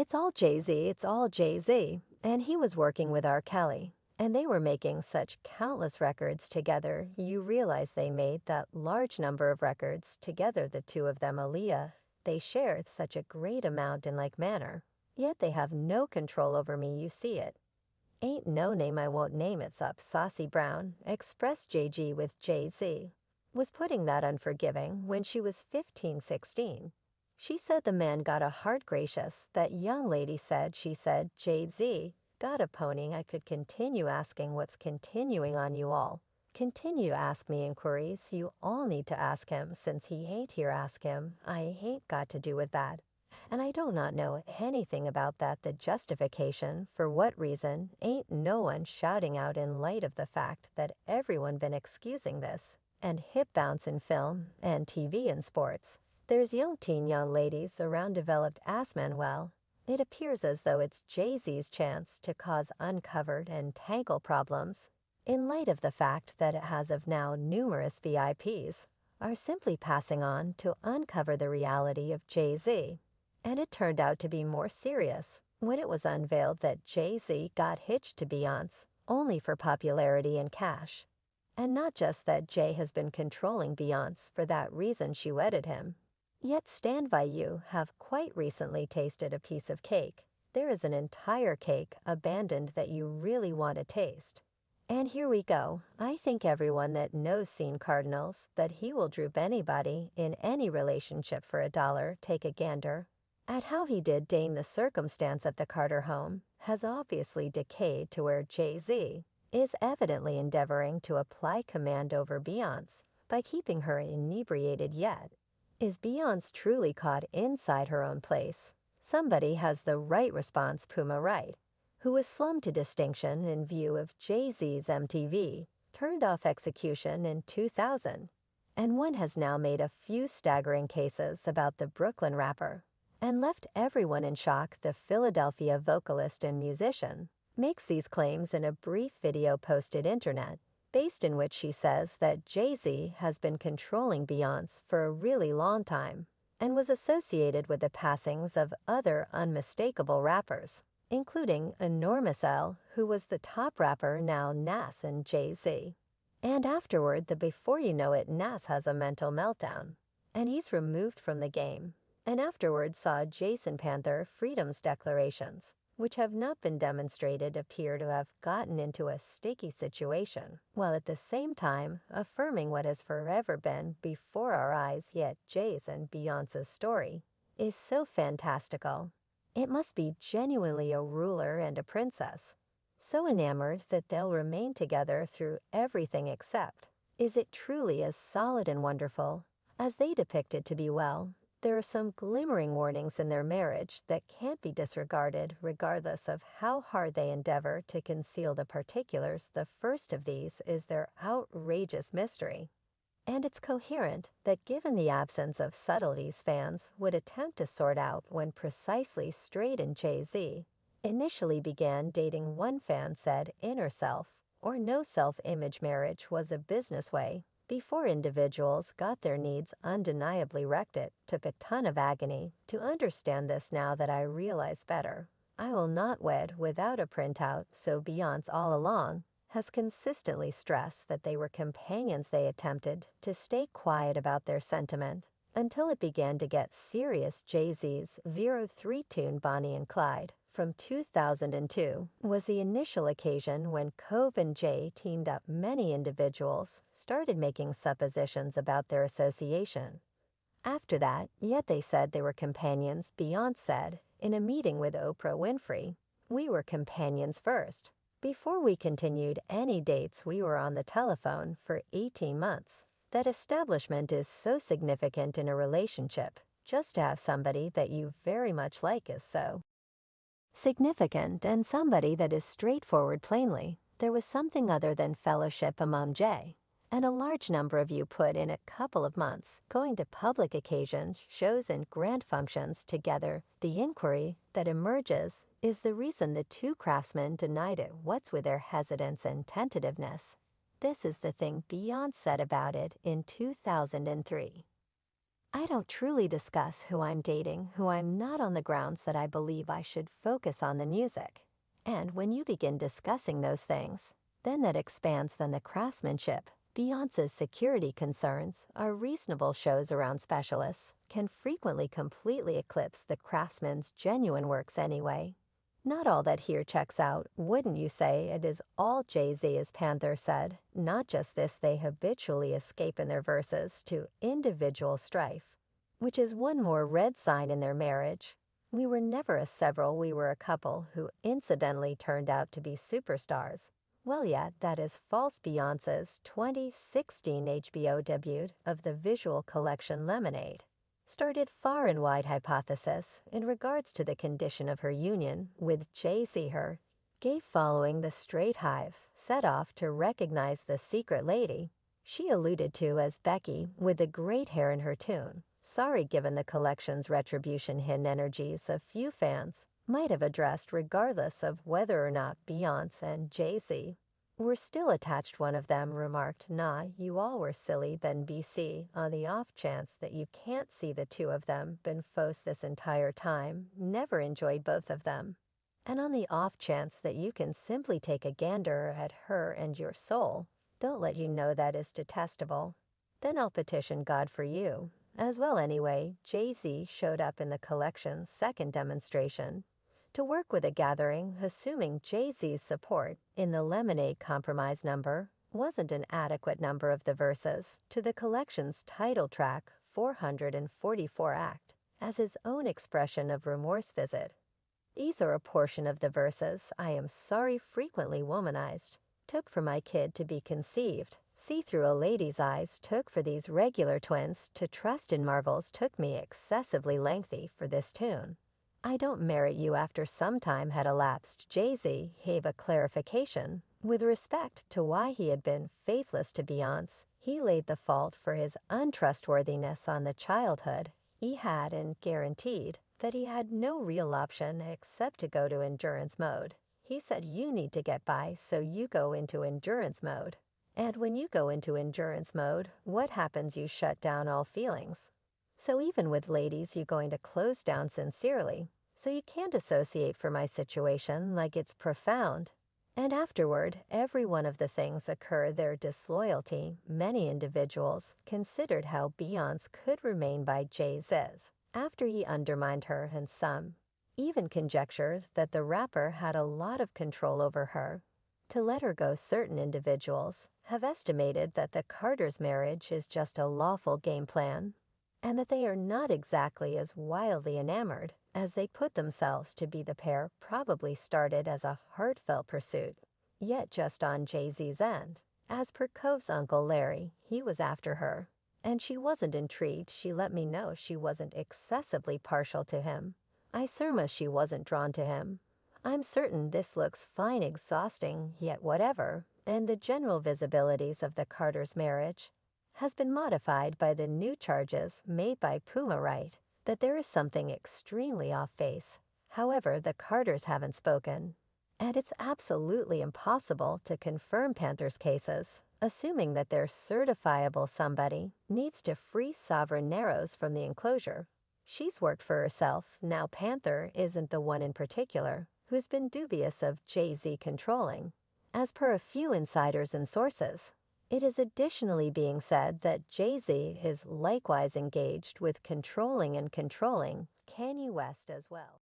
It's all Jay-Z, and he was working with R. Kelly, and they were making such countless records together, you realize they made that large number of records together, the two of them, Aaliyah. They share such a great amount in like manner, yet they have no control over me, you see it. Ain't no name I won't name it's up, Saucy Brown, expressed JG with Jay-Z, was putting that unforgiving when she was 15, 16. She said the man got a heart gracious. That young lady said, she said, Jay-Z, got a pony. I could continue asking what's continuing on you all. Continue to ask me inquiries. You all need to ask him. Since he ain't here, ask him. I ain't got to do with that. And I do not know anything about that. The justification, for what reason, ain't no one shouting out in light of the fact that everyone been excusing this. And hip bounce in film and TV and sports. There's young ladies around developed ass men. Well, it appears as though it's Jay-Z's chance to cause uncovered and tangle problems, in light of the fact that it has of now numerous VIPs are simply passing on to uncover the reality of Jay-Z. And it turned out to be more serious when it was unveiled that Jay-Z got hitched to Beyoncé only for popularity and cash. And not just that Jay has been controlling Beyoncé for that reason she wedded him. Yet Stand By You have quite recently tasted a piece of cake. There is an entire cake abandoned that you really want to taste. And here we go. I think everyone that knows Scene Cardinals, that he will droop anybody in any relationship for $1, take a gander at how he did deign the circumstance at the Carter home, has obviously decayed to where Jay-Z is evidently endeavoring to apply command over Beyoncé by keeping her inebriated. Yet is Beyoncé truly caught inside her own place? Somebody has the right response. Puma Wright, who was slummed to distinction in view of Jay-Z's MTV, turned off execution in 2000, and one has now made a few staggering cases about the Brooklyn rapper, and left everyone in shock. The Philadelphia vocalist and musician makes these claims in a brief video posted internet, based in which she says that Jay-Z has been controlling Beyoncé for a really long time and was associated with the passings of other unmistakable rappers, including Enormous L, who was the top rapper, now Nas and Jay-Z. And afterward, before you know it, Nas has a mental meltdown, and he's removed from the game, and afterwards saw Jason Panther Freedom's declarations, which have not been demonstrated, appear to have gotten into a sticky situation, while at the same time affirming what has forever been before our eyes. Yet Jay's and Beyoncé's story is so fantastical. It must be genuinely a ruler and a princess, so enamored that they'll remain together through everything except. Is it truly as solid and wonderful as they depict it to be? Well, there are some glimmering warnings in their marriage that can't be disregarded regardless of how hard they endeavor to conceal the particulars. The first of these is their outrageous mystery. And it's coherent that given the absence of subtleties fans would attempt to sort out when precisely Straight and Jay-Z initially began dating. One fan said inner self or no self-image marriage was a business way before individuals got their needs undeniably wrecked. It took a ton of agony to understand this. Now that I realize better, I will not wed without a printout. So Beyoncé all along has consistently stressed that they were companions. They attempted to stay quiet about their sentiment until it began to get serious. Jay-Z's 03 tune Bonnie and Clyde from 2002 was the initial occasion when Cove and Jay teamed up. Many individuals started making suppositions about their association. After that, yet they said they were companions. Beyoncé said in a meeting with Oprah Winfrey, "We were companions first. Before we continued any dates, we were on the telephone for 18 months. That establishment is so significant in a relationship. Just to have somebody that you very much like is so significant, and somebody that is straightforward. Plainly, there was something other than fellowship among Jay and a large number of you put in a couple of months, going to public occasions, shows, and grand functions together. The inquiry that emerges is the reason the two craftsmen denied it. What's with their hesitance and tentativeness? This is the thing Beyoncé said about it in 2003. I don't truly discuss who I'm dating, who I'm not on the grounds that I believe I should focus on the music. And when you begin discussing those things, then that expands than the craftsmanship. Beyonce's security concerns, our reasonable shows around specialists, can frequently completely eclipse the craftsman's genuine works anyway. Not all that here checks out, wouldn't you say it is all Jay-Z, as Panther said, not just this they habitually escape in their verses to individual strife, which is one more red sign in their marriage. We were never a several, we were a couple who incidentally turned out to be superstars. Well yet, that is false. Beyoncé's 2016 HBO debut of the visual collection Lemonade started far and wide hypothesis in regards to the condition of her union with Jay-Z. Her gave following the straight hive set off to recognize the secret lady she alluded to as Becky with the great hair in her tune. Sorry, given the collection's retribution hidden energies a few fans might have addressed regardless of whether or not Beyonce and Jay-Z were still attached. One of them remarked, "Nah, you all were silly then BC, on the off chance that you can't see the two of them been fos this entire time, never enjoyed both of them. And on the off chance that you can simply take a gander at her and your soul, don't let you know that is detestable. Then I'll petition God for you." As well anyway, Jay-Z showed up in the collection's second demonstration to work with a gathering, assuming Jay-Z's support in the Lemonade Compromise number wasn't an adequate number of the verses to the collection's title track 444 act as his own expression of remorse visit. These are a portion of the verses I am sorry frequently womanized, took for my kid to be conceived, see through a lady's eyes took for these regular twins to trust in marvels took me excessively lengthy for this tune. I don't merit you after some time had elapsed. Jay-Z gave a clarification with respect to why he had been faithless to Beyonce. He laid the fault for his untrustworthiness on the childhood he had and guaranteed that he had no real option except to go to endurance mode. He said you need to get by, so you go into endurance mode. And when you go into endurance mode, what happens? You shut down all feelings. So even with ladies, you're going to close down sincerely. So you can't associate for my situation like it's profound. And afterward, every one of the things occur their disloyalty. Many individuals considered how Beyonce could remain by Jay-Z's after he undermined her, and some even conjectured that the rapper had a lot of control over her to let her go. Certain individuals have estimated that the Carters' marriage is just a lawful game plan, and that they are not exactly as wildly enamored as they put themselves to be. The pair probably started as a heartfelt pursuit, yet just on Jay-Z's end. As per Cove's Uncle Larry, he was after her, and she wasn't intrigued. She let me know she wasn't excessively partial to him. I surmise she wasn't drawn to him. I'm certain this looks fine, exhausting, yet whatever, and the general visibilities of the Carters' marriage has been modified by the new charges made by Puma, right, that there is something extremely off base. However, the Carters haven't spoken, and it's absolutely impossible to confirm Panther's cases, assuming that their certifiable somebody needs to free Sovereign Narrows from the enclosure. She's worked for herself. Now Panther isn't the one in particular who's been dubious of Jay-Z controlling. As per a few insiders and sources, it is additionally being said that Jay-Z is likewise engaged with controlling Kanye West as well.